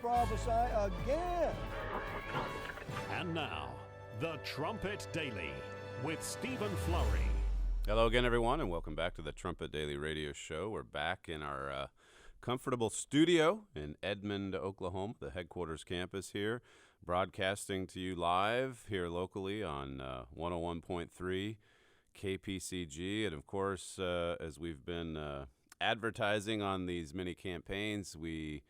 Prophesy again. And now, the Trumpet Daily with Stephen Flurry. Hello again, everyone, and welcome back to the Trumpet Daily radio show. We're back in our comfortable studio in Edmond, Oklahoma, the headquarters campus here, broadcasting to you live here locally on 101.3 KPCG. And, of course, as we've been advertising on these mini campaigns, we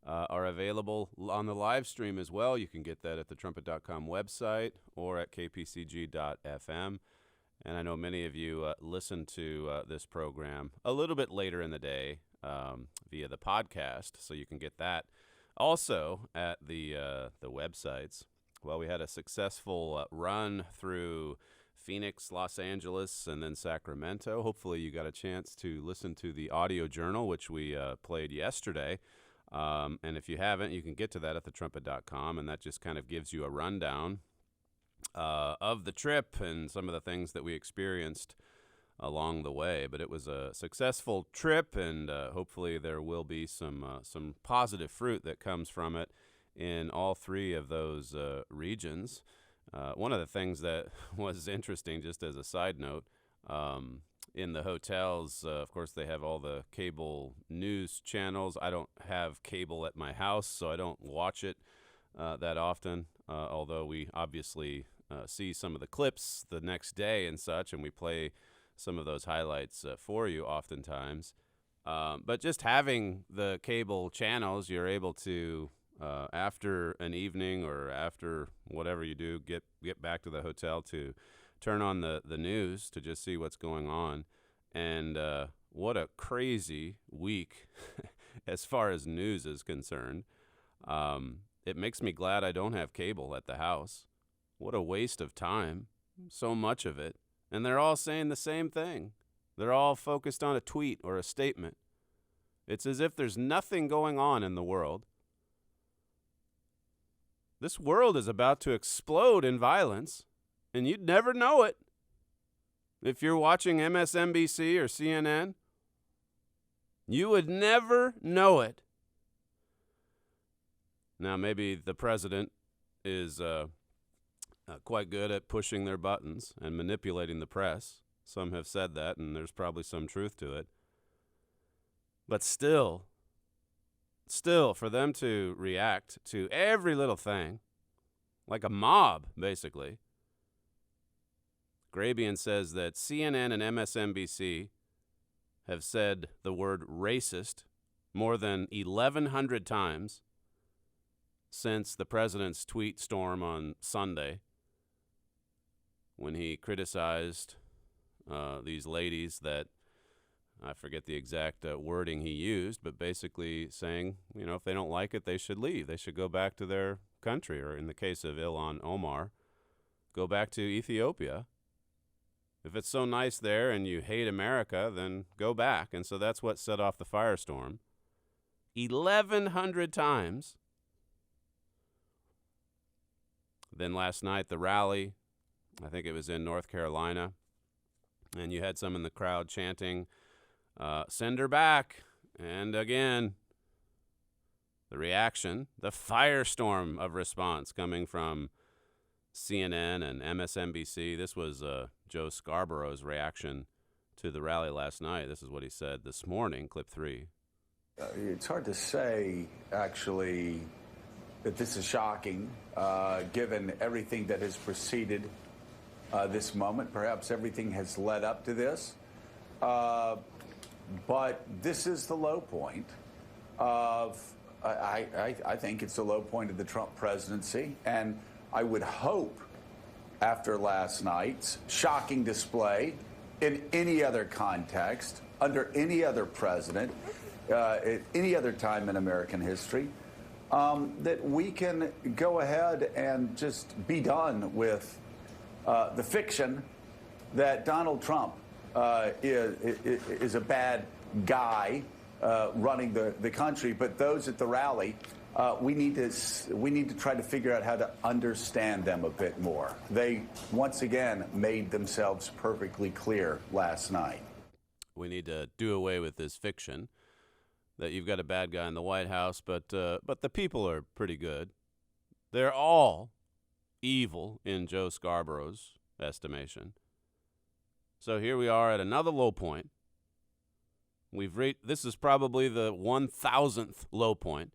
are available on the live stream as well. You can get that at the trumpet.com website or at kpcg.fm. And I know many of you listen to this program a little bit later in the day via the podcast, so you can get that also at the websites. Well, we had a successful run through Phoenix, Los Angeles, and then Sacramento. Hopefully you got a chance to listen to the audio journal, which we played yesterday. And if you haven't, you can get to that at thetrumpet.com, and that just kind of gives you a rundown of the trip and some of the things that we experienced along the way. But it was a successful trip, and hopefully there will be some positive fruit that comes from it in all three of those regions. One of the things that was interesting, just as a side note, in the hotels, of course, they have all the cable news channels. I don't have cable at my house, so I don't watch it that often, although we obviously see some of the clips the next day and such, and we play some of those highlights for you oftentimes. But just having the cable channels, you're able to, after an evening or after whatever you do, get back to the hotel to turn on the news to just see what's going on. And what a crazy week as far as news is concerned. It makes me glad I don't have cable at the house. What a waste of time, so much of it. And they're all saying the same thing. They're all focused on a tweet or a statement. It's as if there's nothing going on in the world. This world is about to explode in violence, and you'd never know it. If you're watching MSNBC or CNN, you would never know it. Now, maybe the president is quite good at pushing their buttons and manipulating the press. Some have said that, and there's probably some truth to it. But still, for them to react to every little thing, like a mob, basically. Grabian says that CNN and MSNBC have said the word racist more than 1,100 times since the president's tweet storm on Sunday, when he criticized these ladies that, I forget the exact wording he used, but basically saying, if they don't like it, they should leave. They should go back to their country, or in the case of Ilhan Omar, go back to Ethiopia. If it's so nice there and you hate America, then go back. And so that's what set off the firestorm. 1,100 times. Then last night, the rally, I think it was in North Carolina, and you had some in the crowd chanting, send her back. And again, the reaction, the firestorm of response coming from CNN and MSNBC. This was Joe Scarborough's reaction to the rally last night. This is what he said this morning, clip 3. It's hard to say, actually, that this is shocking, given everything that has preceded this moment. Perhaps everything has led up to this. But this is the low point of, I think it's the low point of the Trump presidency. And I would hope, after last night's shocking display in any other context, under any other president, at any other time in American history, that we can go ahead and just be done with the fiction that Donald Trump is a bad guy running the country. But those at the rally, we need to try to figure out how to understand them a bit more. They once again made themselves perfectly clear last night. We need to do away with this fiction. that you've got a bad guy in the White House, but the people are pretty good. They're all evil in Joe Scarborough's estimation. So here we are at another low point. This is probably the 1,000th low point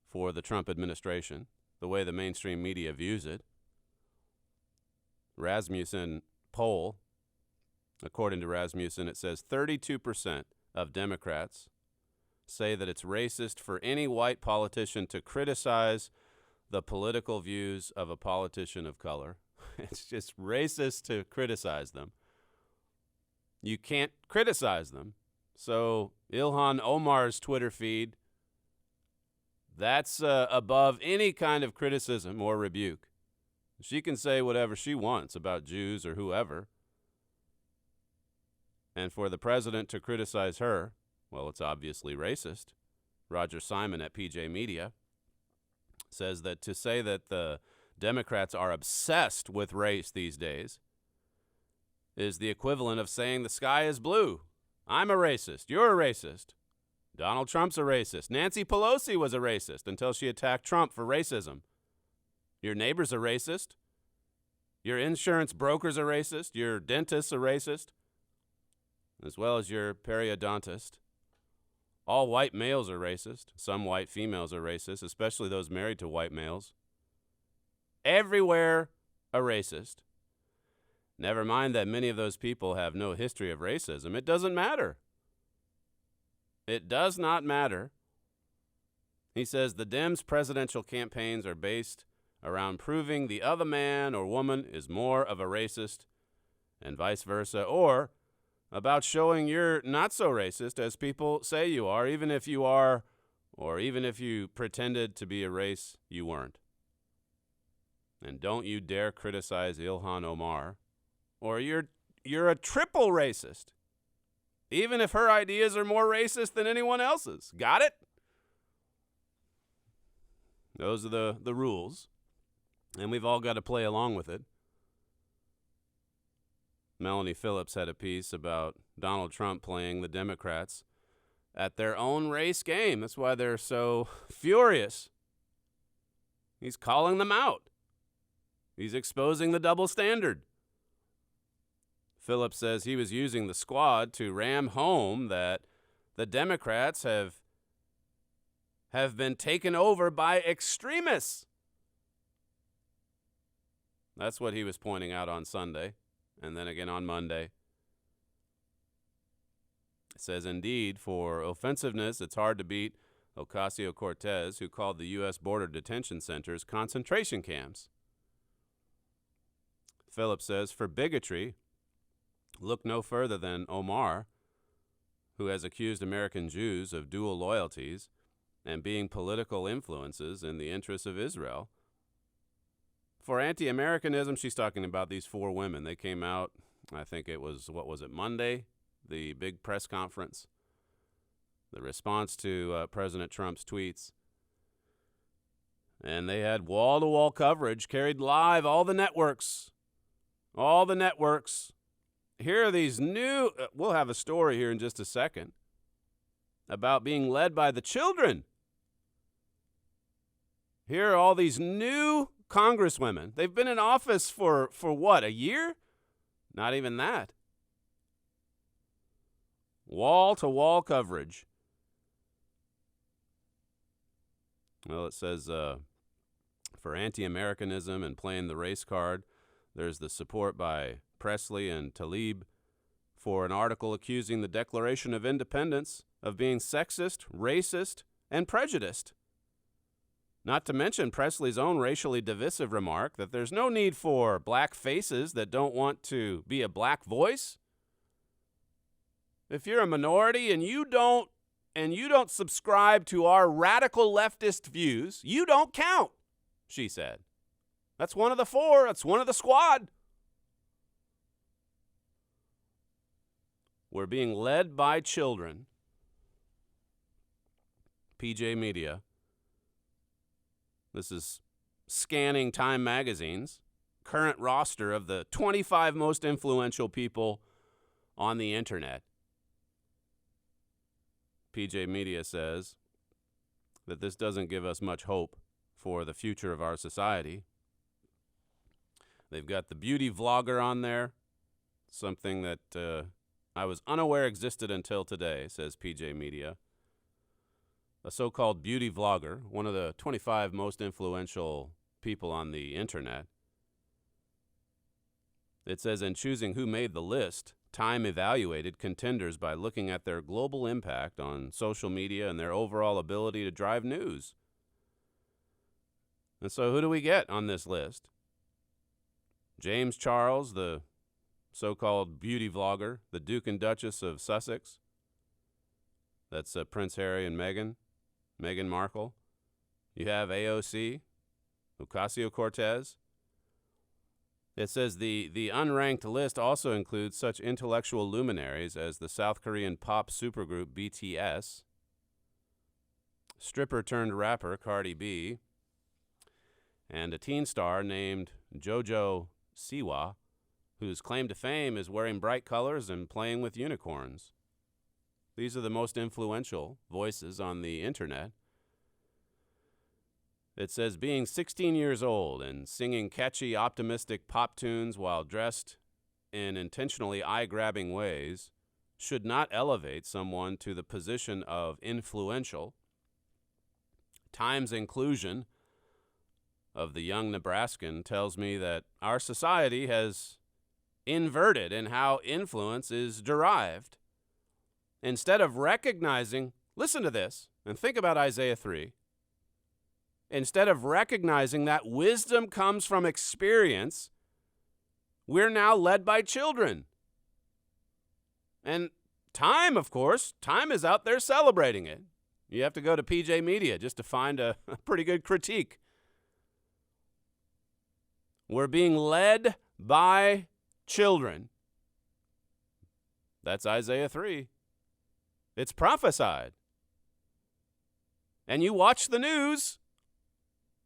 for the Trump administration, the way the mainstream media views it. Rasmussen poll, according to Rasmussen, it says 32% of Democrats say that it's racist for any white politician to criticize the political views of a politician of color. It's just racist to criticize them. You can't criticize them. So Ilhan Omar's Twitter feed, that's above any kind of criticism or rebuke. She can say whatever she wants about Jews or whoever. And for the president to criticize her, well, it's obviously racist. Roger Simon at PJ Media says that to say that the Democrats are obsessed with race these days is the equivalent of saying the sky is blue. I'm a racist. You're a racist. Donald Trump's a racist. Nancy Pelosi was a racist until she attacked Trump for racism. Your neighbor's a racist. Your insurance broker's a racist. Your dentist's a racist, as well as your periodontist. All white males are racist. Some white females are racist, especially those married to white males. Everywhere a racist. Never mind that many of those people have no history of racism. It doesn't matter. It does not matter. He says the Dems' presidential campaigns are based around proving the other man or woman is more of a racist and vice versa, or about showing you're not so racist as people say you are, even if you are, or even if you pretended to be a race you weren't. And don't you dare criticize Ilhan Omar, or you're a triple racist, even if her ideas are more racist than anyone else's. Got it? Those are the rules, and we've all got to play along with it. Melanie Phillips had a piece about Donald Trump playing the Democrats at their own race game. That's why they're so furious. He's calling them out. He's exposing the double standard. Phillips says he was using the squad to ram home that the Democrats have been taken over by extremists. That's what he was pointing out on Sunday, and then again on Monday. It says, indeed, for offensiveness, it's hard to beat Ocasio-Cortez, who called the U.S. border detention centers concentration camps. Phillips says, for bigotry, look no further than Omar, who has accused American Jews of dual loyalties and being political influences in the interests of Israel. For anti-Americanism, she's talking about these four women. They came out, I think it was, Monday, the big press conference, the response to President Trump's tweets. And they had wall-to-wall coverage, carried live, all the networks. Here are these new, we'll have a story here in just a second, about being led by the children. Here are all these new congresswomen. They've been in office for what, a year? Not even that. Wall-to-wall coverage. Well, it says for anti-Americanism and playing the race card, there's the support by Presley and Tlaib for an article accusing the Declaration of Independence of being sexist, racist, and prejudiced. Not to mention Presley's own racially divisive remark that there's no need for black faces that don't want to be a black voice. If you're a minority and you don't subscribe to our radical leftist views, you don't count, she said. That's one of the four. That's one of the squad. We're being led by children. PJ Media. This is scanning Time Magazine's current roster of the 25 most influential people on the internet. PJ Media says that this doesn't give us much hope for the future of our society. They've got the beauty vlogger on there, something that I was unaware existed until today, says PJ Media. A so-called beauty vlogger, one of the 25 most influential people on the internet. It says, in choosing who made the list, Time evaluated contenders by looking at their global impact on social media and their overall ability to drive news. And so who do we get on this list? James Charles, the so-called beauty vlogger, the Duke and Duchess of Sussex. That's Prince Harry and Meghan Markle. You have AOC, Ocasio-Cortez. It says the unranked list also includes such intellectual luminaries as the South Korean pop supergroup BTS, stripper-turned-rapper Cardi B, and a teen star named JoJo Siwa, whose claim to fame is wearing bright colors and playing with unicorns. These are the most influential voices on the internet. It says being 16 years old and singing catchy, optimistic pop tunes while dressed in intentionally eye-grabbing ways should not elevate someone to the position of influential. Time's inclusion of the young Nebraskan tells me that our society has inverted in how influence is derived. Instead of recognizing, listen to this, and think about Isaiah 3. Instead of recognizing that wisdom comes from experience, we're now led by children. And Time, of course, Time is out there celebrating it. You have to go to PJ Media just to find a pretty good critique. We're being led by children. That's Isaiah 3. It's prophesied. And you watch the news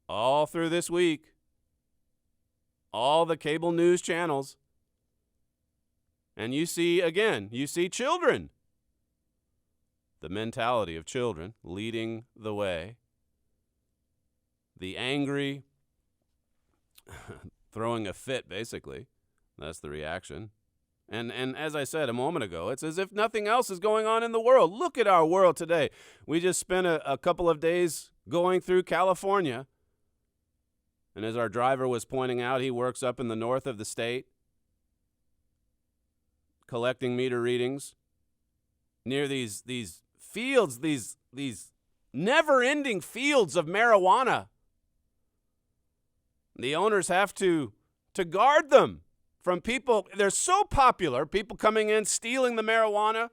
all through this week, all the cable news channels, and you see children. The mentality of children leading the way. The angry, throwing a fit, basically. That's the reaction. And as I said a moment ago, it's as if nothing else is going on in the world. Look at our world today. We just spent a couple of days going through California. And as our driver was pointing out, he works up in the north of the state, collecting meter readings near these fields, these never-ending fields of marijuana. The owners have to guard them from people. They're so popular, people coming in, stealing the marijuana.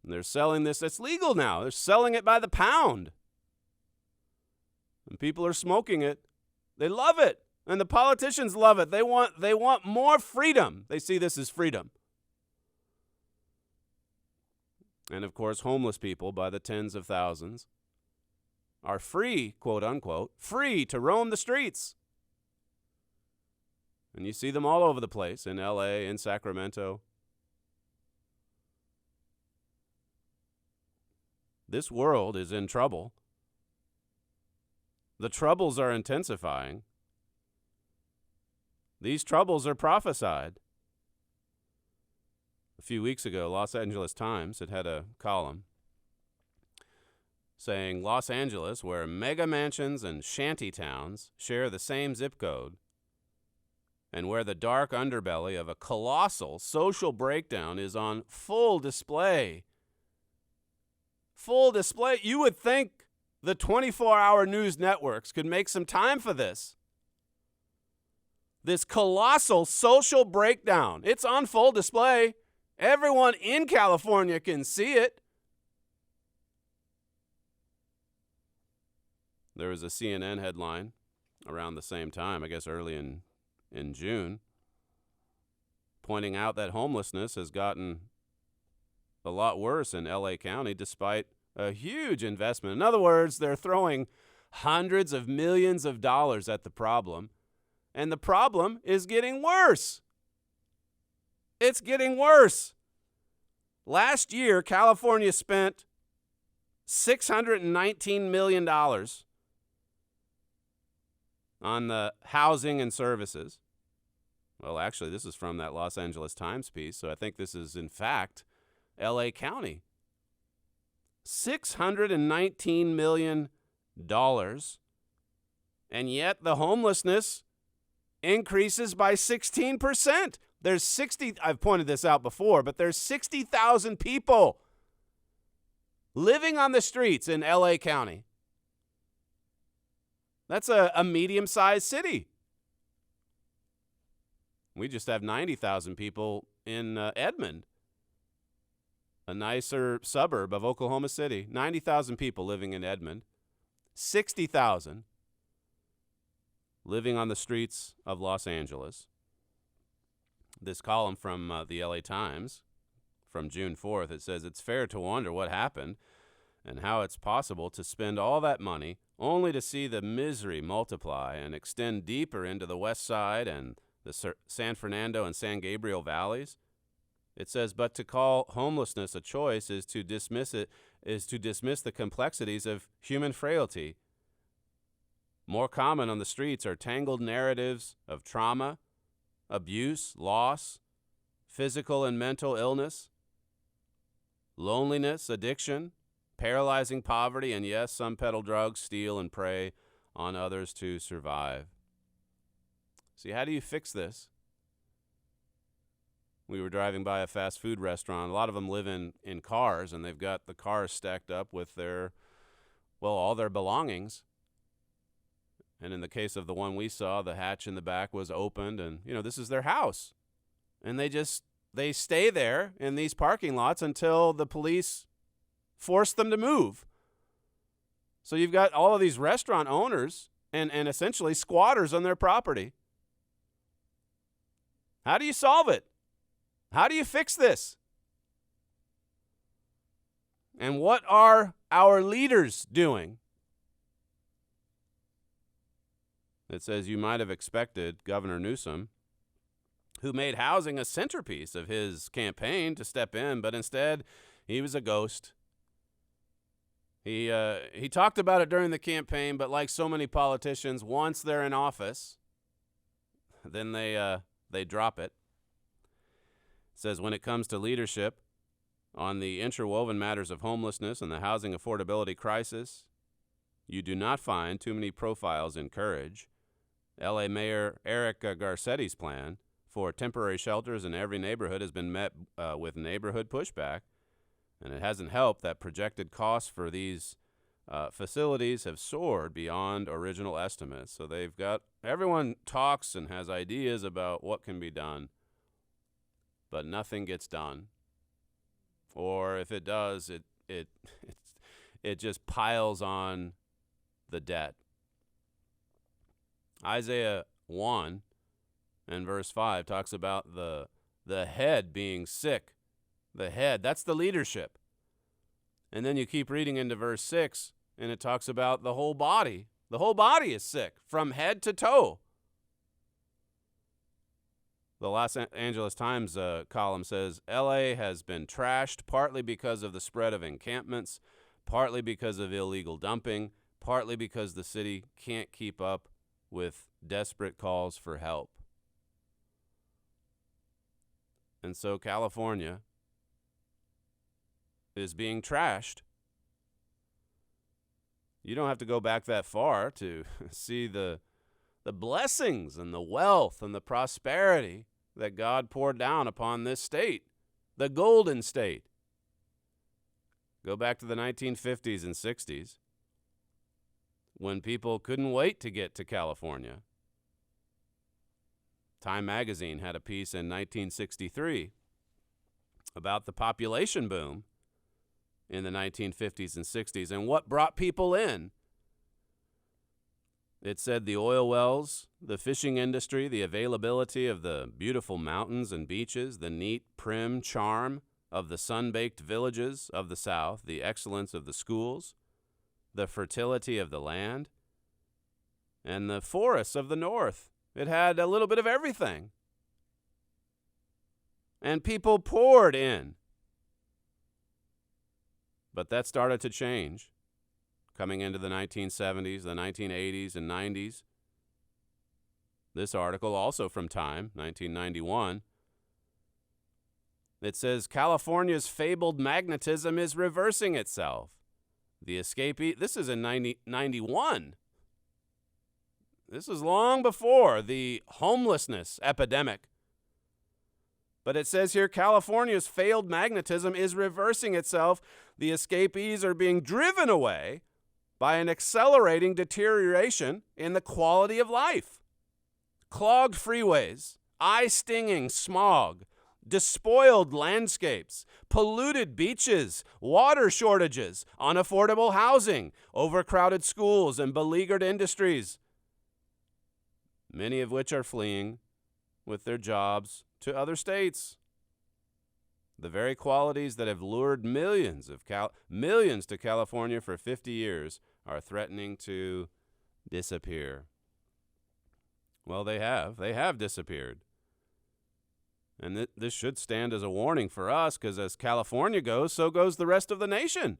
And they're selling this. It's legal now. They're selling it by the pound. And people are smoking it. They love it. And the politicians love it. They want more freedom. They see this as freedom. And of course, homeless people by the tens of thousands are free, quote unquote, free to roam the streets. And you see them all over the place, in LA, in Sacramento. This world is in trouble. The troubles are intensifying. These troubles are prophesied. A few weeks ago, Los Angeles Times had a column saying Los Angeles, where mega mansions and shanty towns share the same zip code, and where the dark underbelly of a colossal social breakdown is on full display. Full display. You would think the 24-hour news networks could make some time for this. This colossal social breakdown. It's on full display. Everyone in California can see it. There was a CNN headline around the same time, I guess early in June, pointing out that homelessness has gotten a lot worse in LA County despite a huge investment. In other words, they're throwing hundreds of millions of dollars at the problem, and the problem is getting worse. It's getting worse. Last year, California spent $619 million on the housing and services. Well, actually, this is from that Los Angeles Times piece, so I think this is, in fact, L.A. County. $619 million, and yet the homelessness increases by 16%. I've pointed this out before, but there's 60,000 people living on the streets in L.A. County. That's a medium-sized city. We just have 90,000 people in Edmond, a nicer suburb of Oklahoma City. 90,000 people living in Edmond. 60,000 living on the streets of Los Angeles. This column from the LA Times from June 4th, it says, it's fair to wonder what happened and how it's possible to spend all that money only to see the misery multiply and extend deeper into the West Side and the San Fernando and San Gabriel valleys. It says, but to call homelessness a choice is to dismiss the complexities of human frailty. More common on the streets are tangled narratives of trauma, abuse, loss, physical and mental illness, loneliness, addiction, paralyzing poverty, and yes, some peddle drugs, steal, and prey on others to survive. See, how do you fix this? We were driving by a fast food restaurant. A lot of them live in cars, and they've got the cars stacked up with all their belongings. And in the case of the one we saw, the hatch in the back was opened, and, this is their house. And they stay there in these parking lots until the police force them to move. So you've got all of these restaurant owners and essentially squatters on their property. How do you solve it? How do you fix this? And what are our leaders doing? It says you might have expected Governor Newsom, who made housing a centerpiece of his campaign, to step in, but instead he was a ghost. He talked about it during the campaign, but like so many politicians, once they're in office, then they drop it. It says when it comes to leadership on the interwoven matters of homelessness and the housing affordability crisis, you do not find too many profiles in courage. L.A. Mayor Eric Garcetti's plan for temporary shelters in every neighborhood has been met with neighborhood pushback, and it hasn't helped that projected costs for these facilities have soared beyond original estimates. So everyone talks and has ideas about what can be done, but nothing gets done. Or if it does, it just piles on the debt. Isaiah 1 and verse 5 talks about the head being sick. The head, that's the leadership. And then you keep reading into verse 6, and it talks about the whole body. The whole body is sick from head to toe. The Los Angeles Times column says, L.A. has been trashed partly because of the spread of encampments, partly because of illegal dumping, partly because the city can't keep up with desperate calls for help. And so California is being trashed. You don't have to go back that far to see the blessings and the wealth and the prosperity that God poured down upon this state, the Golden State. Go back to the 1950s and 60s when people couldn't wait to get to California. Time magazine had a piece in 1963 about the population boom in the 1950s and 60s and what brought people in. It said the oil wells, the fishing industry, the availability of the beautiful mountains and beaches, the neat, prim charm of the sun-baked villages of the South, the excellence of the schools, the fertility of the land, and the forests of the North. It had a little bit of everything. And people poured in. But that started to change coming into the 1970s, the 1980s, and 90s. This article, also from Time, 1991, it says California's fabled magnetism is reversing itself. The escapee, this is in 91. This is long before the homelessness epidemic. But it says here California's failed magnetism is reversing itself. The escapees are being driven away by an accelerating deterioration in the quality of life. Clogged freeways, eye-stinging smog, despoiled landscapes, polluted beaches, water shortages, unaffordable housing, overcrowded schools, and beleaguered industries, many of which are fleeing with their jobs to other states. The very qualities that have lured millions to California for 50 years are threatening to disappear. Well, they have disappeared. And this should stand as a warning for us, because as California goes, so goes the rest of the nation.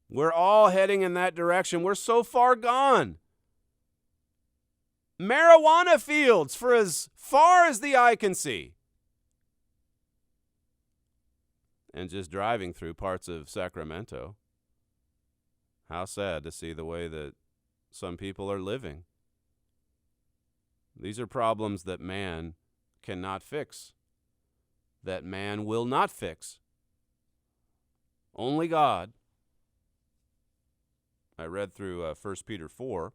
We're all heading in that direction. We're so far gone. Marijuana fields for as far as the eye can see. And just driving through parts of Sacramento, how sad to see the way that some people are living. These are problems that man cannot fix, that man will not fix. Only God. I read through 1 Peter 4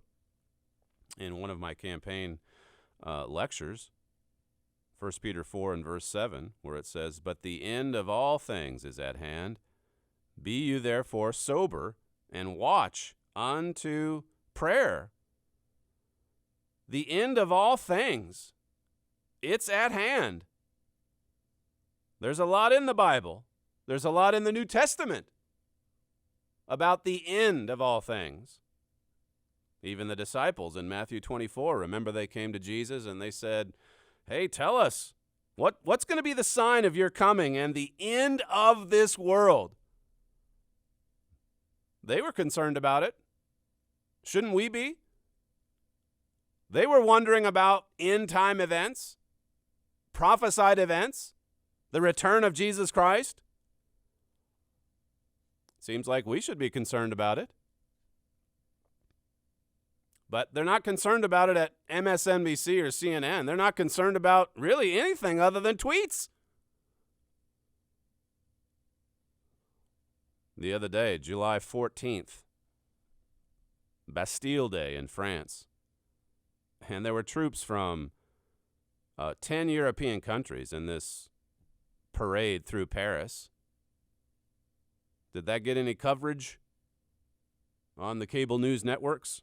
in one of my campaign lectures, 1 Peter 4 and verse 7, where it says, "But the end of all things is at hand. Be you therefore sober, and watch unto prayer." The end of all things, it's at hand. There's a lot in the Bible. There's a lot in the New Testament about the end of all things. Even the disciples in Matthew 24, remember they came to Jesus and they said, "Hey, tell us, what's going to be the sign of your coming and the end of this world?" They were concerned about it. Shouldn't we be? They were wondering about end-time events, prophesied events, the return of Jesus Christ. Seems like we should be concerned about it. But they're not concerned about it at MSNBC or CNN. They're not concerned about really anything other than tweets. The other day, July 14th, Bastille Day in France. And there were troops from 10 European countries in this parade through Paris. Did that get any coverage on the cable news networks?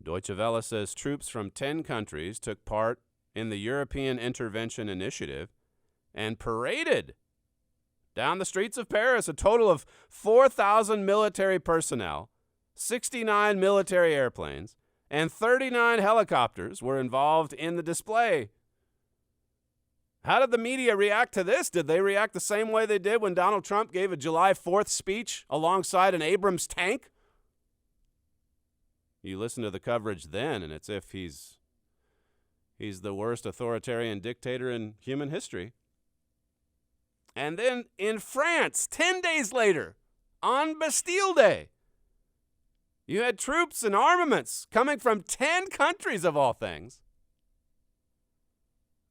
Deutsche Welle says troops from 10 countries took part in the European Intervention Initiative and paraded down the streets of Paris. A total of 4,000 military personnel, 69 military airplanes, and 39 helicopters were involved in the display. How did the media react to this? Did they react the same way they did when Donald Trump gave a July 4th speech alongside an Abrams tank? You listen to the coverage then, and it's if he's the worst authoritarian dictator in human history. And then in France, 10 days later, on Bastille Day, you had troops and armaments coming from 10 countries of all things,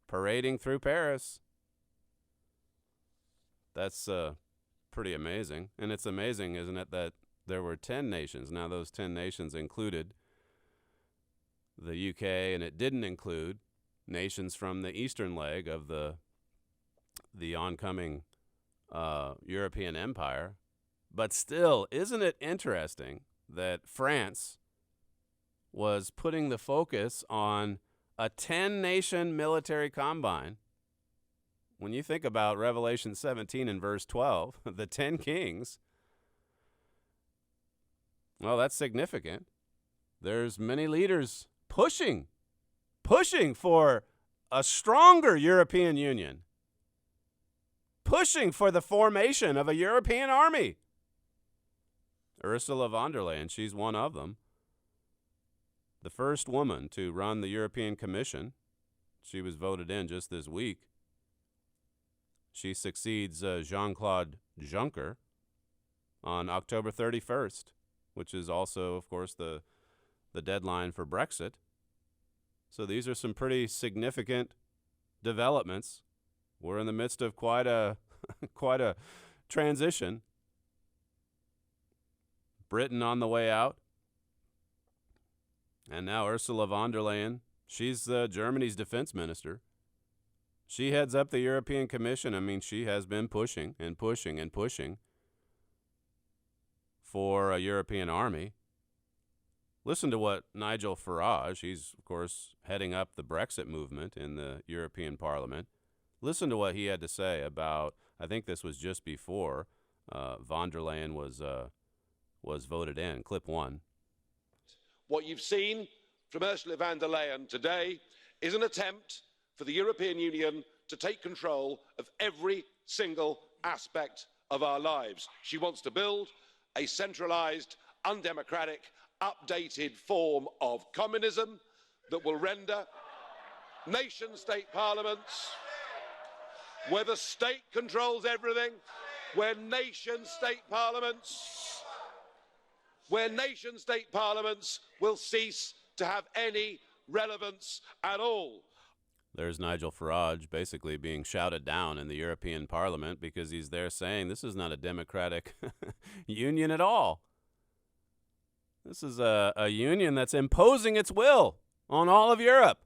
parading through Paris. That's pretty amazing. And it's amazing, isn't it, that there were 10 nations. Now, those 10 nations included the UK, and it didn't include nations from the eastern leg of the oncoming European empire. But still, isn't it interesting that France was putting the focus on a 10-nation military combine? When you think about Revelation 17 and verse 12, the 10 kings, well, that's significant. There's many leaders pushing for a stronger European Union, pushing for the formation of a European army. Ursula von der Leyen, she's one of them. The first woman to run the European Commission. She was voted in just this week. She succeeds Jean-Claude Juncker on October 31st, which is also, of course, the deadline for Brexit. So these are some pretty significant developments. We're in the midst of quite a transition. Britain on the way out. And now Ursula von der Leyen, she's Germany's defense minister. She heads up the European Commission. I mean, she has been pushing and pushing and pushing for a European army. Listen to what Nigel Farage, he's, of course, heading up the Brexit movement in the European Parliament. Listen to what he had to say about, I think this was just before von der Leyen was voted in, clip 1. What you've seen from Ursula von der Leyen today is an attempt for the European Union to take control of every single aspect of our lives. She wants to build a centralised, undemocratic, updated form of communism that will render nation-state parliaments, where the state controls everything, where nation-state parliaments will cease to have any relevance at all. There's Nigel Farage basically being shouted down in the European Parliament because he's there saying this is not a democratic union at all. This is a union that's imposing its will on all of Europe.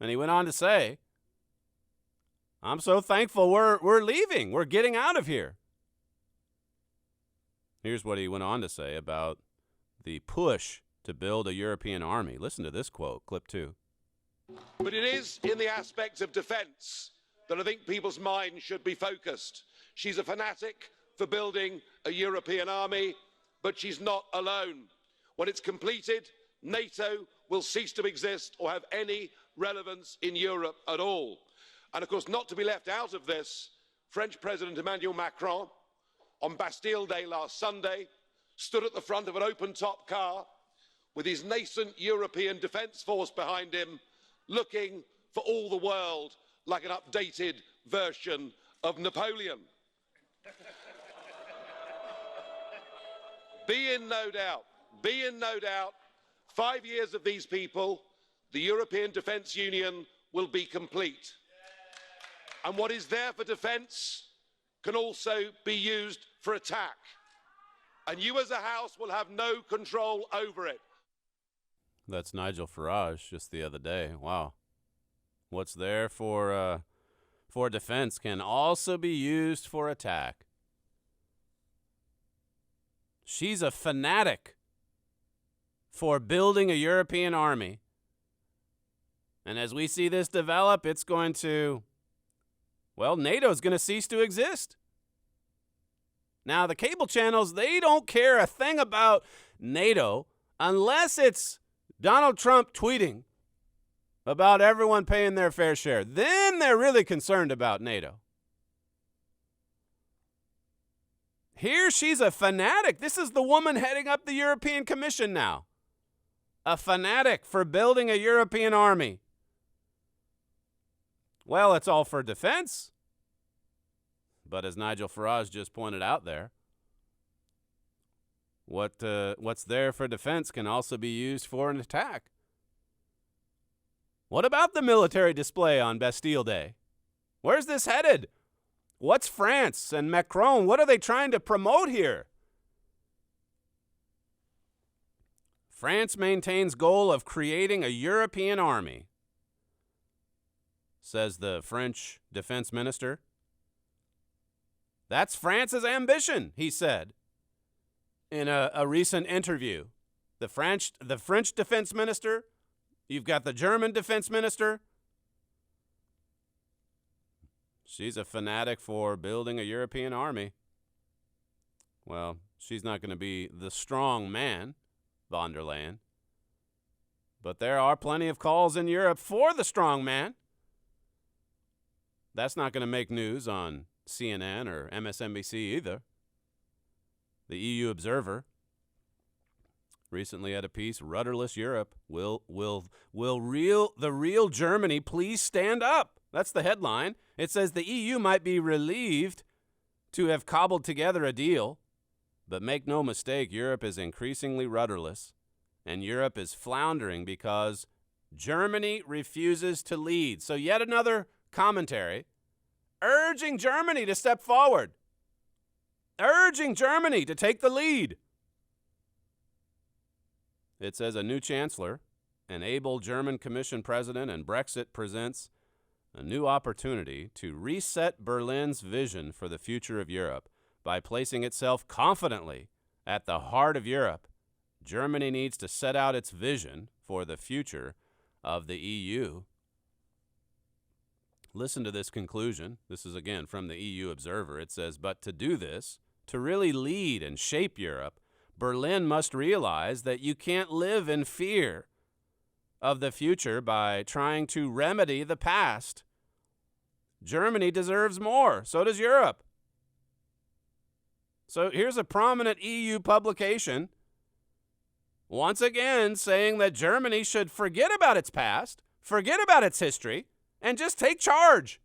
And he went on to say, I'm so thankful we're leaving. We're getting out of here. Here's what he went on to say about the push to build a European army. Listen to this quote, clip 2. But it is in the aspects of defence that I think people's minds should be focused. She's a fanatic for building a European army, but she's not alone. When it's completed, NATO will cease to exist or have any relevance in Europe at all. And of course, not to be left out of this, French President Emmanuel Macron, on Bastille Day last Sunday, stood at the front of an open-top car with his nascent European defence force behind him, looking for all the world like an updated version of Napoleon. Be in no doubt, 5 years of these people, the European Defence Union will be complete. And what is there for defence can also be used for attack. And you as a House will have no control over it. That's Nigel Farage just the other day. Wow. What's there for defense can also be used for attack. She's a fanatic for building a European army. And as we see this develop, it's going to, well, NATO's going to cease to exist. Now, the cable channels, they don't care a thing about NATO unless it's Donald Trump tweeting about everyone paying their fair share. Then they're really concerned about NATO. Here she's a fanatic. This is the woman heading up the European Commission now. A fanatic for building a European army. Well, it's all for defense. But as Nigel Farage just pointed out there, what's there for defense can also be used for an attack. What about the military display on Bastille Day? Where's this headed? What's France and Macron? What are they trying to promote here? France maintains goal of creating a European army, says the French defense minister. That's France's ambition, he said in a recent interview. The French defense minister, you've got the German defense minister. She's a fanatic for building a European army. Well, she's not going to be the strong man, von der Leyen. But there are plenty of calls in Europe for the strong man. That's not going to make news on CNN or MSNBC either. The EU Observer recently had a piece, Rudderless Europe. Will the real Germany please stand up? That's the headline. It says the EU might be relieved to have cobbled together a deal, but make no mistake, Europe is increasingly rudderless, and Europe is floundering because Germany refuses to lead. So yet another commentary urging Germany to step forward, urging Germany to take the lead. It says a new chancellor, an able German Commission president, and Brexit presents a new opportunity to reset Berlin's vision for the future of Europe by placing itself confidently at the heart of Europe. Germany needs to set out its vision for the future of the EU. Listen to this conclusion. This is again from the EU Observer. It says, but to do this, to really lead and shape Europe, Berlin must realize that you can't live in fear of the future by trying to remedy the past. Germany deserves more. So does Europe. So here's a prominent EU publication, once again saying that Germany should forget about its past, forget about its history, and just take charge.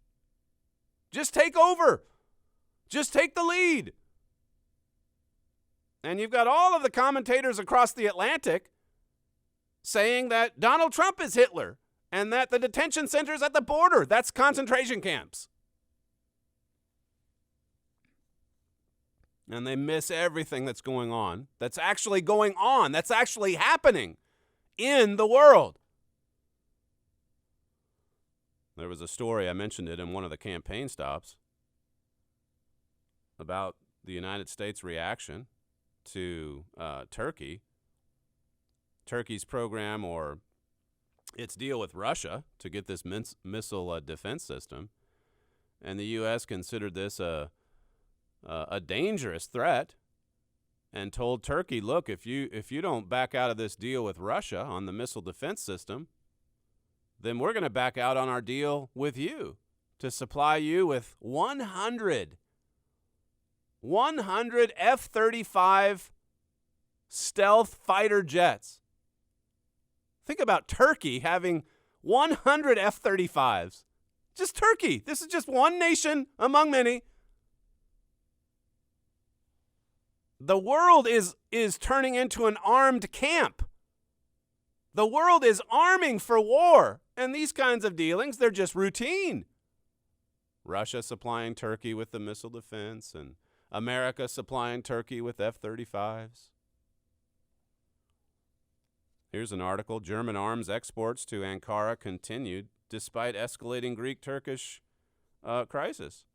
Just take over. Just take the lead. And you've got all of the commentators across the Atlantic saying that Donald Trump is Hitler and that the detention centers at the border, that's concentration camps. And they miss everything that's going on, that's actually happening in the world. There was a story, I mentioned it in one of the campaign stops, about the United States' reaction to Turkey, Turkey's program or its deal with Russia to get this missile defense system. And the U.S. considered this a dangerous threat and told Turkey, look, if you don't back out of this deal with Russia on the missile defense system, then we're going to back out on our deal with you to supply you with 100 F-35 stealth fighter jets. Think about Turkey having 100 F-35s. Just Turkey. This is just one nation among many. The world is turning into an armed camp. The world is arming for war. And these kinds of dealings, they're just routine. Russia supplying Turkey with the missile defense and America supplying Turkey with F-35s. Here's an article. German arms exports to Ankara continued despite escalating Greek-Turkish crisis.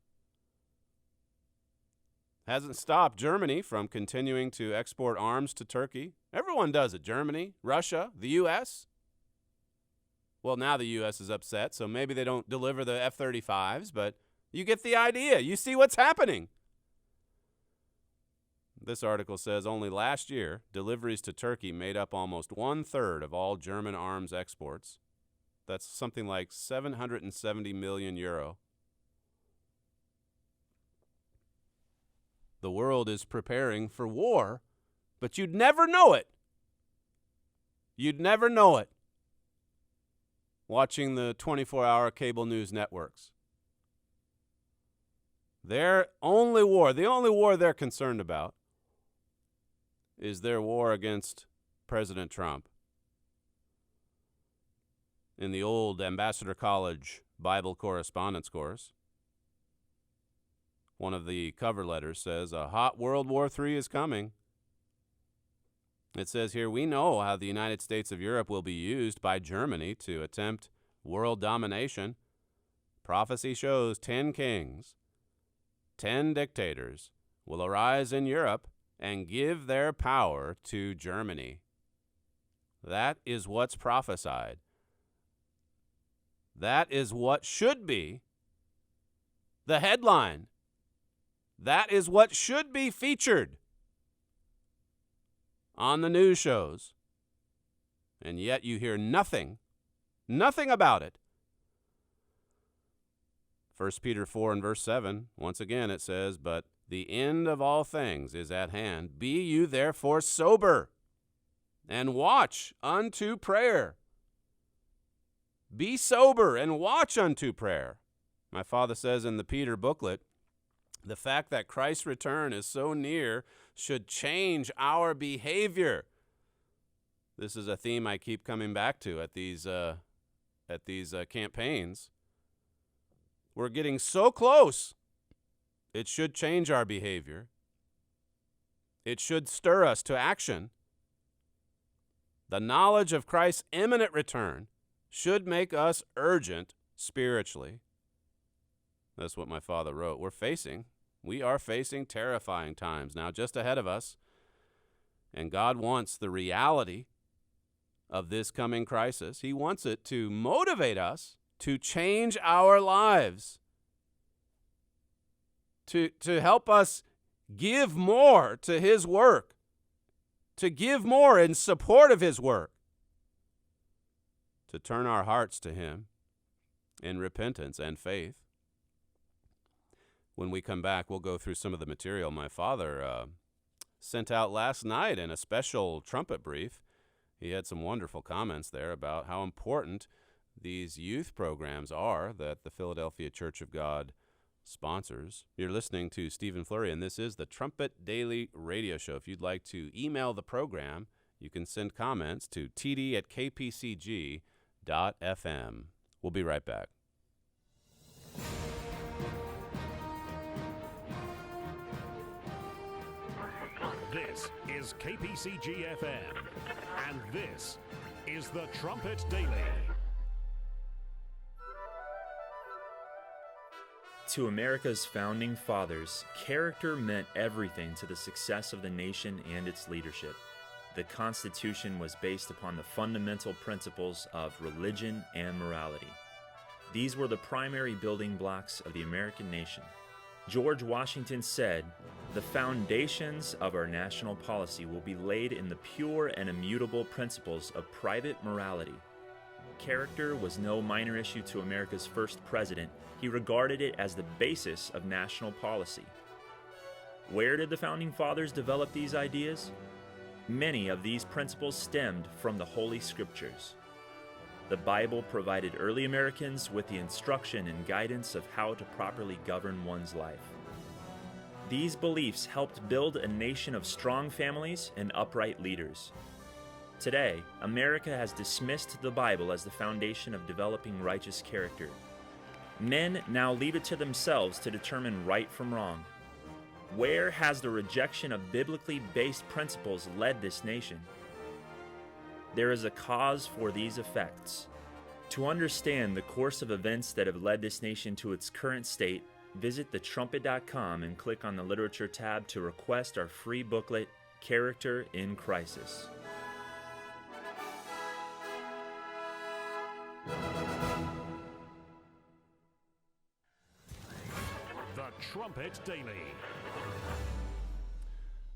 Hasn't stopped Germany from continuing to export arms to Turkey. Everyone does it. Germany, Russia, the U.S. Well, now the U.S. is upset, so maybe they don't deliver the F-35s, but you get the idea. You see what's happening. This article says only last year, deliveries to Turkey made up almost 1/3 of all German arms exports. That's something like 770 million euro. The world is preparing for war, but you'd never know it. You'd never know it watching the 24-hour cable news networks. The only war they're concerned about is their war against President Trump. In the old Ambassador College Bible correspondence course, one of the cover letters says, a hot World War III is coming. It says here, we know how the United States of Europe will be used by Germany to attempt world domination. Prophecy shows 10 kings, 10 dictators will arise in Europe and give their power to Germany. That is what's prophesied. That is what should be the headline. That is what should be featured on the news shows. And yet you hear nothing about it 1 Peter 4 and verse 7, once again it says, "But the end of all things is at hand. Be you therefore sober, and watch unto prayer." Be sober and watch unto prayer. My father says in the Peter booklet, the fact that Christ's return is so near should change our behavior. This is a theme I keep coming back to at these campaigns. We're getting so close. It should change our behavior. It should stir us to action. The knowledge of Christ's imminent return should make us urgent spiritually. That's what my father wrote. We are facing terrifying times now just ahead of us. And God wants the reality of this coming crisis. He wants it to motivate us to change our lives, to help us give more to His work, to give more in support of His work, to turn our hearts to Him in repentance and faith. When we come back, we'll go through some of the material my father sent out last night in a special trumpet brief. He had some wonderful comments there about how important these youth programs are that the Philadelphia Church of God sponsors. You're listening to Stephen Flurry, and this is the Trumpet Daily Radio Show. If you'd like to email the program, you can send comments to td@kpcg.fm. We'll be right back. This is KPCG-FM, and this is the Trumpet Daily. To America's founding fathers, character meant everything to the success of the nation and its leadership. The Constitution was based upon the fundamental principles of religion and morality. These were the primary building blocks of the American nation. George Washington said, "The foundations of our national policy will be laid in the pure and immutable principles of private morality." Character was no minor issue to America's first president. He regarded it as the basis of national policy. Where did the Founding Fathers develop these ideas? Many of these principles stemmed from the Holy Scriptures. The Bible provided early Americans with the instruction and guidance of how to properly govern one's life. These beliefs helped build a nation of strong families and upright leaders. Today, America has dismissed the Bible as the foundation of developing righteous character. Men now leave it to themselves to determine right from wrong. Where has the rejection of biblically based principles led this nation? There is a cause for these effects. To understand the course of events that have led this nation to its current state, visit thetrumpet.com and click on the Literature tab to request our free booklet, Character in Crisis. The Trumpet Daily.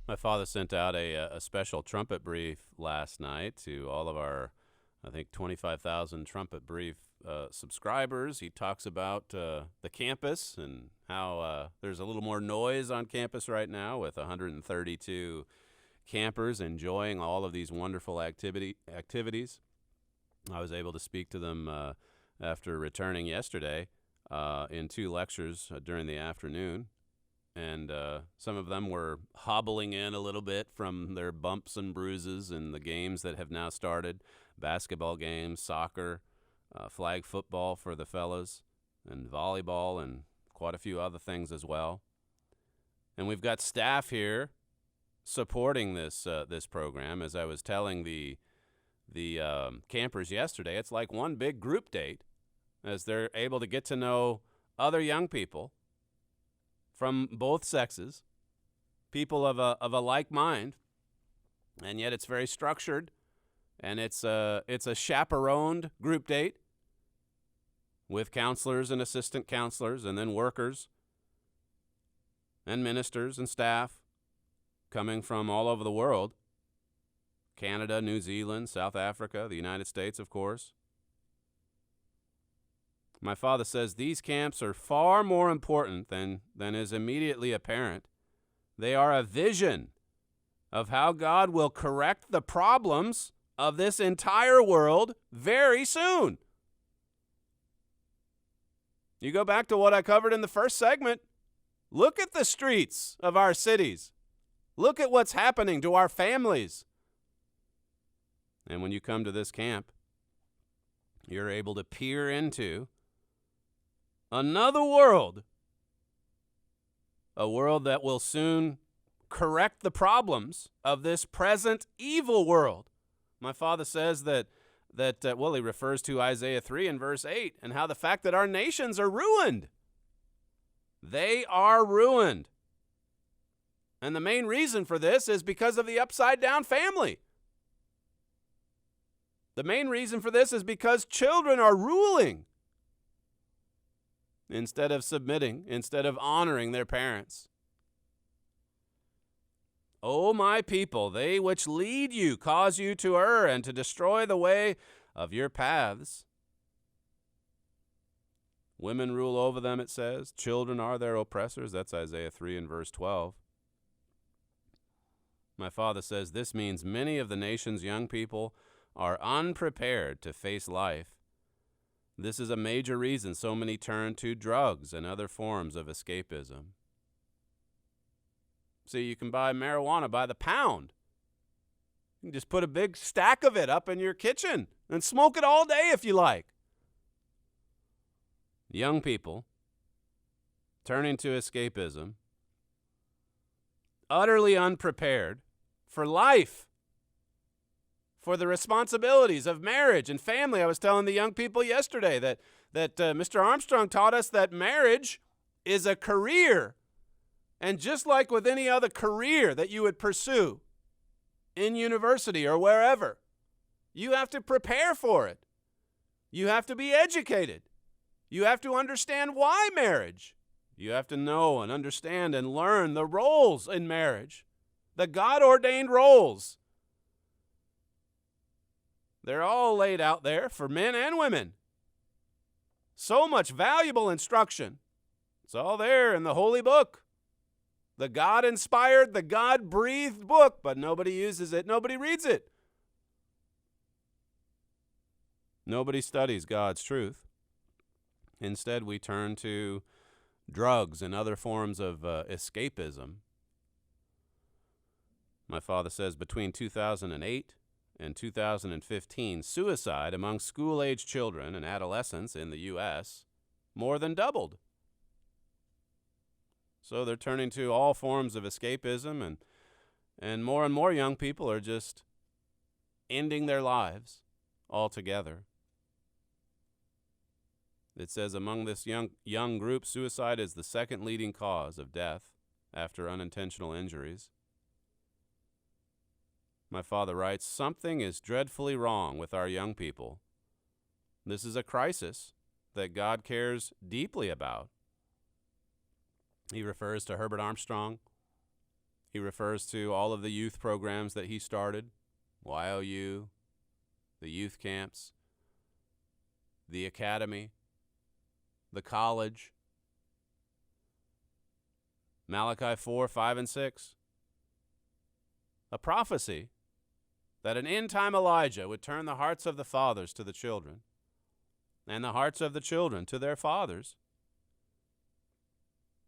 My father sent out a special trumpet brief last night to all of our, I think, 25,000 Trumpet Brief subscribers. He talks about the campus and how there's a little more noise on campus right now with 132 campers enjoying all of these wonderful activities. I was able to speak to them after returning yesterday in 2 lectures during the afternoon. And some of them were hobbling in a little bit from their bumps and bruises in the games that have now started. Basketball games, soccer, flag football for the fellas, and volleyball, and quite a few other things as well. And we've got staff here supporting this program. As I was telling the campers yesterday, it's like one big group date as they're able to get to know other young people from both sexes, people of a like mind, and yet it's very structured, and it's a chaperoned group date with counselors and assistant counselors, and then workers and ministers and staff coming from all over the world, Canada, New Zealand, South Africa, the United States, of course. My father says these camps are far more important than is immediately apparent. They are a vision of how God will correct the problems of this entire world very soon. You go back to what I covered in the first segment. Look at the streets of our cities. Look at what's happening to our families. And when you come to this camp, you're able to peer into another world, a world that will soon correct the problems of this present evil world. My father says that he refers to Isaiah 3 and verse 8 and how the fact that our nations are ruined. They are ruined. And the main reason for this is because of the upside-down family. The main reason for this is because children are ruling instead of submitting, instead of honoring their parents. O my people, they which lead you cause you to err and to destroy the way of your paths. Women rule over them, it says. Children are their oppressors. That's Isaiah 3 and verse 12. My father says this means many of the nation's young people are unprepared to face life. This is a major reason so many turn to drugs and other forms of escapism. See, you can buy marijuana by the pound. You can just put a big stack of it up in your kitchen and smoke it all day if you like. Young people turning to escapism, utterly unprepared for life, for the responsibilities of marriage and family. I was telling the young people yesterday that Mr. Armstrong taught us that marriage is a career. And just like with any other career that you would pursue in university or wherever, you have to prepare for it. You have to be educated. You have to understand why marriage. You have to know and understand and learn the roles in marriage, the God-ordained roles. They're all laid out there for men and women. So much valuable instruction. It's all there in the Holy Book. The God-inspired, the God-breathed book, but nobody uses it. Nobody reads it. Nobody studies God's truth. Instead, we turn to drugs and other forms of escapism. My father says between 2008 and 2015, suicide among school-age children and adolescents in the U.S. more than doubled. So they're turning to all forms of escapism, and more young people are just ending their lives altogether. It says among this young group, suicide is the second leading cause of death after unintentional injuries. My father writes, something is dreadfully wrong with our young people. This is a crisis that God cares deeply about. He refers to Herbert Armstrong. He refers to all of the youth programs that he started, YOU, the youth camps, the academy, the college, Malachi 4, 5, and 6. A prophecy that an end-time Elijah would turn the hearts of the fathers to the children and the hearts of the children to their fathers.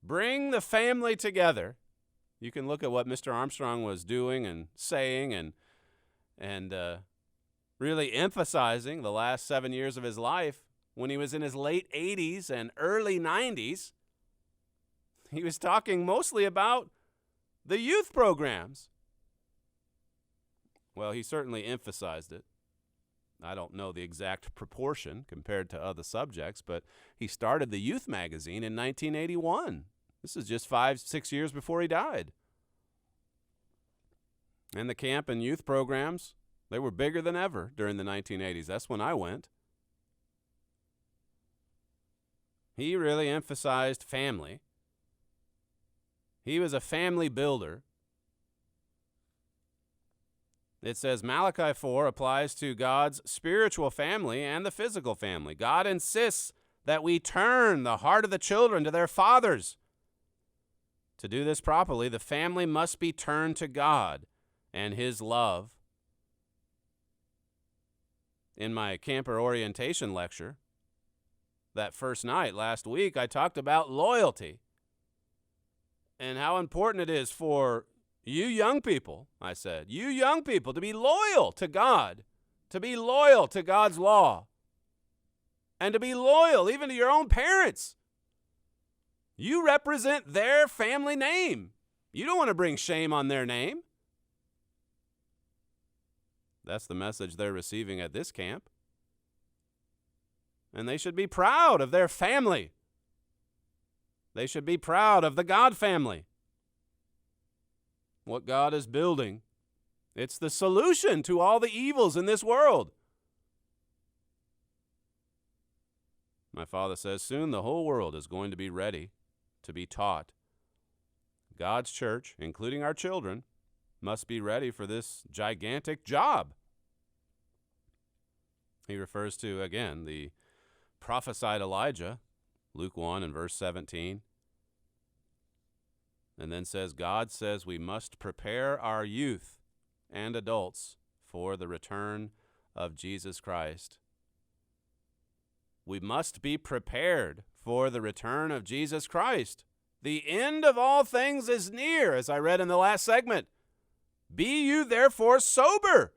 Bring the family together. You can look at what Mr. Armstrong was doing and saying and really emphasizing the last 7 years of his life when he was in his late 80s and early 90s. He was talking mostly about the youth programs. Well, he certainly emphasized it. I don't know the exact proportion compared to other subjects, but he started the youth magazine in 1981. This is just 5-6 years before he died. And the camp and youth programs, they were bigger than ever during the 1980s. That's when I went. He really emphasized family. He was a family builder. It says Malachi 4 applies to God's spiritual family and the physical family. God insists that we turn the heart of the children to their fathers. To do this properly, the family must be turned to God and His love. In my camper orientation lecture, that first night last week, I talked about loyalty and how important it is for you young people, I said, you young people, to be loyal to God, to be loyal to God's law, and to be loyal even to your own parents. You represent their family name. You don't want to bring shame on their name. That's the message they're receiving at this camp. And they should be proud of their family. They should be proud of the God family. What God is building. It's the solution to all the evils in this world. My father says soon the whole world is going to be ready to be taught. God's church, including our children, must be ready for this gigantic job. He refers to, again, the prophesied Elijah, Luke 1 and verse 17, and then says, God says we must prepare our youth and adults for the return of Jesus Christ. We must be prepared for the return of Jesus Christ. The end of all things is near, as I read in the last segment. Be you therefore sober,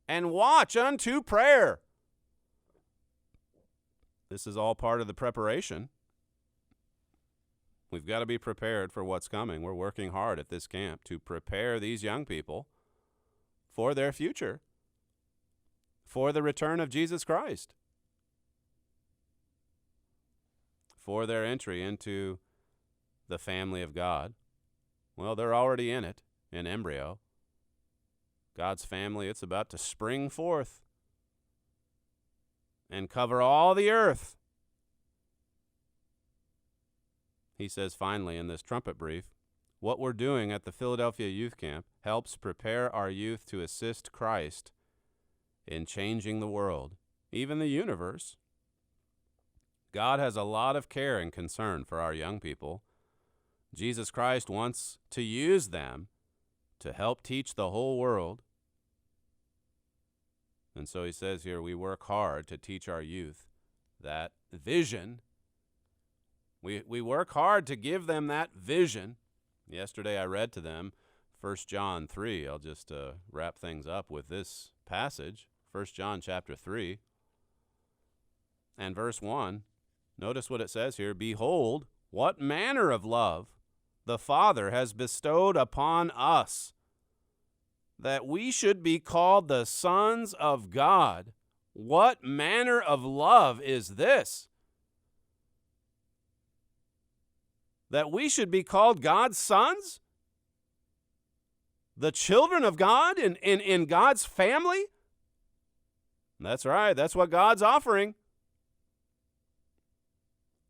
and watch unto prayer. This is all part of the preparation. We've got to be prepared for what's coming. We're working hard at this camp to prepare these young people for their future, for the return of Jesus Christ, for their entry into the family of God. Well, they're already in it, in embryo. God's family, it's about to spring forth and cover all the earth. He says finally in this trumpet brief, what we're doing at the Philadelphia Youth Camp helps prepare our youth to assist Christ in changing the world, even the universe. God has a lot of care and concern for our young people. Jesus Christ wants to use them to help teach the whole world. And so he says here, we work hard to teach our youth that vision. We work hard to give them that vision. Yesterday I read to them 1 John 3. I'll just wrap things up with this passage. 1 John chapter 3 and verse 1. Notice what it says here. Behold, what manner of love the Father has bestowed upon us, that we should be called the sons of God. What manner of love is this? That we should be called God's sons? The children of God in God's family? That's right. That's what God's offering.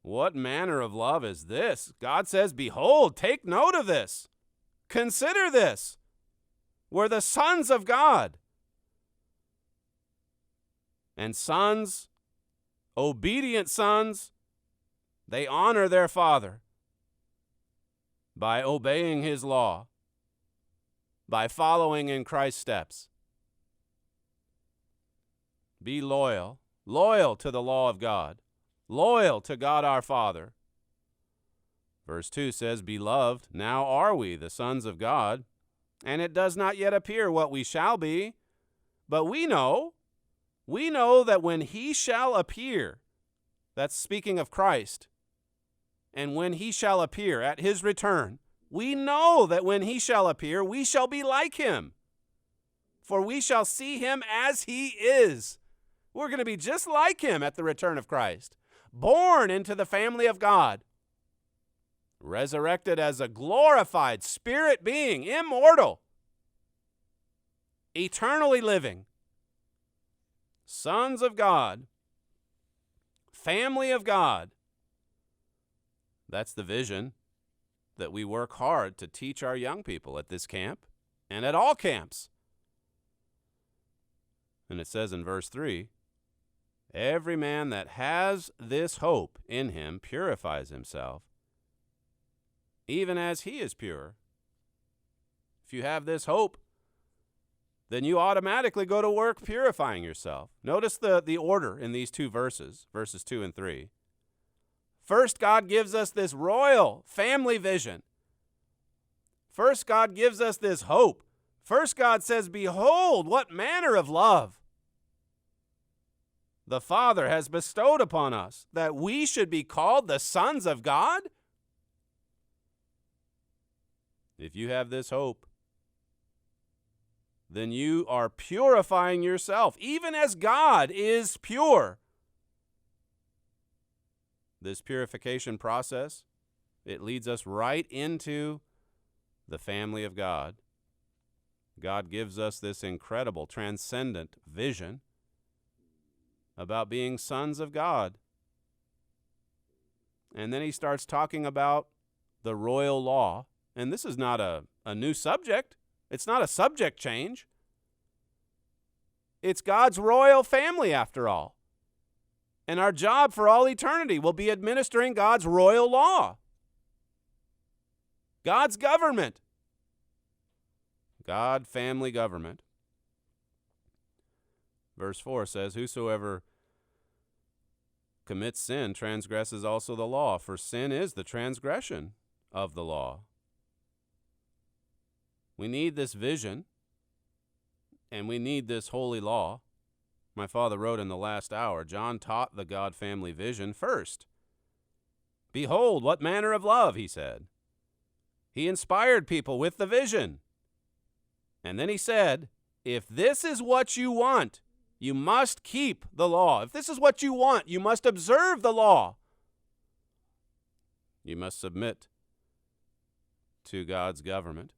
What manner of love is this? God says, behold, take note of this. Consider this. We're the sons of God. And sons, obedient sons, they honor their father by obeying his law, by following in Christ's steps. Be loyal to the law of God, loyal to God our Father. Verse 2 says, Beloved, now are we the sons of God, and it does not yet appear what we shall be, but we know that when he shall appear, that's speaking of Christ, and when he shall appear at his return, we know that when he shall appear, we shall be like him, for we shall see him as he is. We're going to be just like him at the return of Christ, born into the family of God, resurrected as a glorified spirit being, immortal, eternally living, sons of God, family of God. That's the vision that we work hard to teach our young people at this camp and at all camps. And it says in verse 3, Every man that has this hope in him purifies himself, even as he is pure. If you have this hope, then you automatically go to work purifying yourself. Notice the order in these two verses 2 and 3. First, God gives us this royal family vision. First, God gives us this hope. First, God says, behold, what manner of love the Father has bestowed upon us, that we should be called the sons of God? If you have this hope, then you are purifying yourself, even as God is pure. This purification process, it leads us right into the family of God. God gives us this incredible, transcendent vision about being sons of God. And then he starts talking about the royal law. And this is not a new subject. It's not a subject change. It's God's royal family, after all. And our job for all eternity will be administering God's royal law. God's government. God, family government. Verse 4 says, whosoever commits sin transgresses also the law, for sin is the transgression of the law. We need this vision, and we need this holy law. My father wrote in the last hour, John taught the God family vision first. Behold, what manner of love, he said. He inspired people with the vision. And then he said, if this is what you want, you must keep the law. If this is what you want, you must observe the law. You must submit to God's government.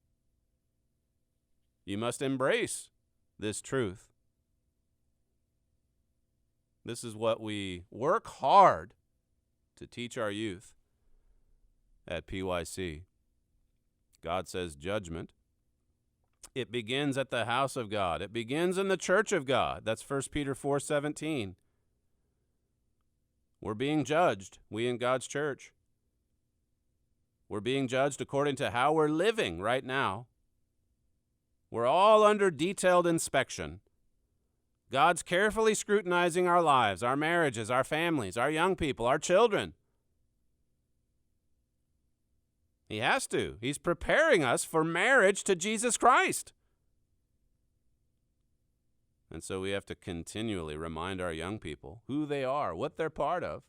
You must embrace this truth. This is what we work hard to teach our youth at PYC. God says judgment. It begins at the house of God. It begins in the church of God. That's 1 Peter 4:17. We're being judged, we in God's church. We're being judged according to how we're living right now. We're all under detailed inspection. God's carefully scrutinizing our lives, our marriages, our families, our young people, our children. He has to. He's preparing us for marriage to Jesus Christ. And so we have to continually remind our young people who they are, what they're part of,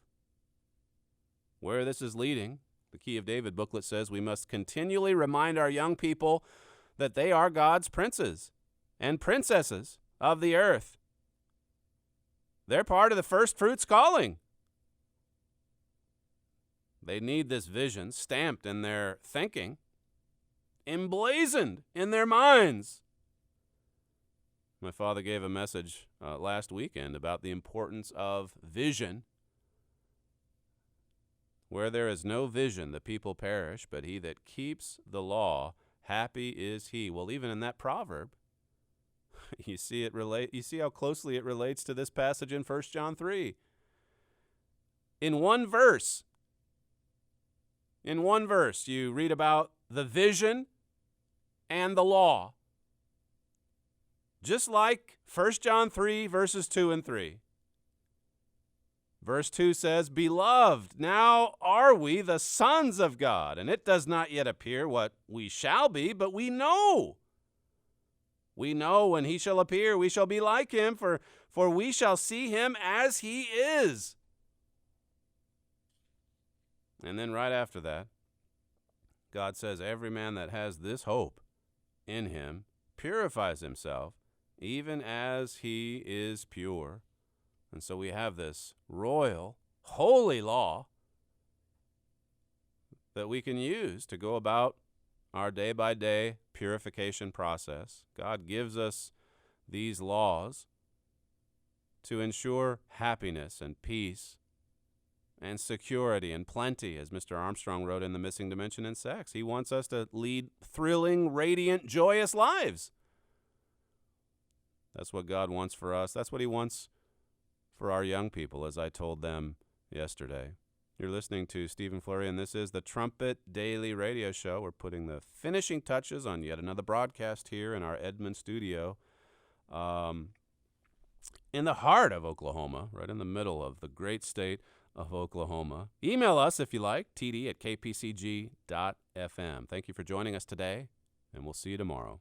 where this is leading. The Key of David booklet says we must continually remind our young people that they are God's princes and princesses of the earth. They're part of the first fruits calling. They need this vision stamped in their thinking, emblazoned in their minds. My father gave a message last weekend about the importance of vision. Where there is no vision, the people perish, but he that keeps the law, happy is he. Well, even in that proverb, you see how closely it relates to this passage in 1 John 3. In one verse, you read about the vision and the law. Just like 1 John 3, verses 2 and 3. Verse 2 says, Beloved, now are we the sons of God, and it does not yet appear what we shall be, but we know. We know when he shall appear, we shall be like him, for we shall see him as he is. And then right after that, God says, every man that has this hope in him purifies himself, even as he is pure. And so we have this royal, holy law that we can use to go about our day-by-day purification process. God gives us these laws to ensure happiness and peace and security and plenty, as Mr. Armstrong wrote in The Missing Dimension in Sex. He wants us to lead thrilling, radiant, joyous lives. That's what God wants for us. That's what he wants for our young people, as I told them yesterday. You're listening to Stephen Fleury, and this is the Trumpet Daily Radio Show. We're putting the finishing touches on yet another broadcast here in our Edmond studio in the heart of Oklahoma, right in the middle of the great state of Oklahoma. Email us if you like, td@kpcg.fm. Thank you for joining us today, and we'll see you tomorrow.